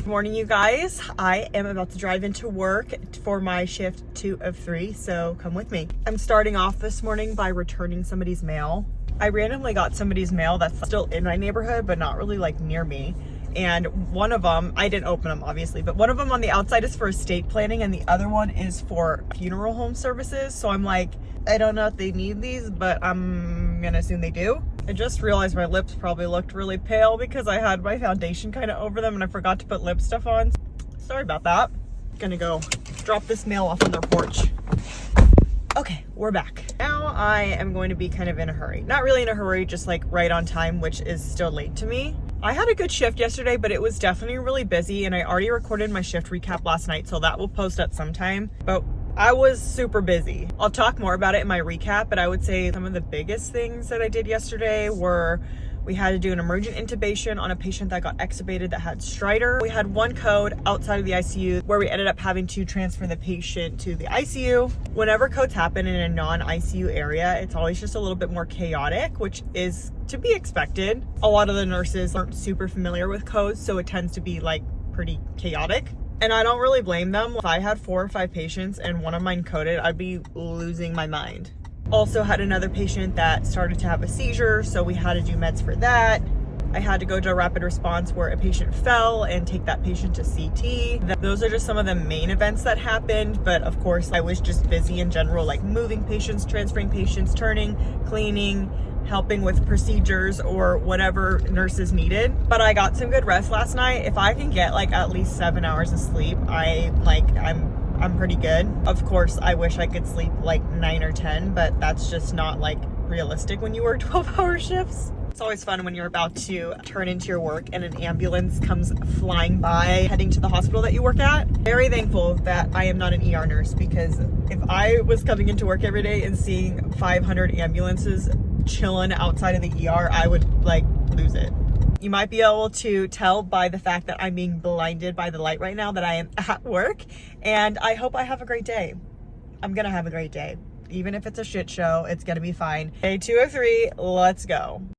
morning, you guys. I am about to drive into work for my shift 2 of 3, so come with me. I'm starting off this morning by returning somebody's mail. I randomly got somebody's mail that's still in my neighborhood, but not really like near me. And one of them, I didn't open them obviously, but one of them on the outside is for estate planning and the other one is for funeral home services. So I'm like, I don't know if they need these, but I'm gonna assume they do. I just realized my lips probably looked really pale because I had my foundation kind of over them and I forgot to put lip stuff on. Sorry about that. Gonna go drop this mail off on their porch. Okay, we're back. Now I am going to be kind of in a hurry. Not really in a hurry, just like right on time, which is still late to me. I had a good shift yesterday, but it was definitely really busy and I already recorded my shift recap last night, so that will post at some time. But I was super busy. I'll talk more about it in my recap, but I would say some of the biggest things that I did yesterday were we had to do an emergent intubation on a patient that got extubated that had stridor. We had one code outside of the ICU where we ended up having to transfer the patient to the ICU. Whenever codes happen in a non-ICU area, it's always just a little bit more chaotic, which is to be expected. A lot of the nurses aren't super familiar with codes, so it tends to be like pretty chaotic. And I don't really blame them. If I had 4 or 5 patients and one of mine coded, I'd be losing my mind. Also had another patient that started to have a seizure, so we had to do meds for that. I had to go to a rapid response where a patient fell and take that patient to CT. Those are just some of the main events that happened, but of course I was just busy in general, like moving patients, transferring patients, turning, cleaning, helping with procedures or whatever nurses needed. But I got some good rest last night. If I can get like at least 7 hours of sleep, I'm pretty good. Of course, I wish I could sleep like 9 or 10, but that's just not like realistic when you work 12-hour shifts. It's always fun when you're about to turn into your work and an ambulance comes flying by heading to the hospital that you work at. Very thankful that I am not an ER nurse, because if I was coming into work every day and seeing 500 ambulances chilling outside of the ER, I would like lose it. You might be able to tell by the fact that I'm being blinded by the light right now that I am at work, and I hope I have a great day. I'm gonna have a great day. Even if it's a shit show, it's gonna be fine. Day 2 of 3, let's go.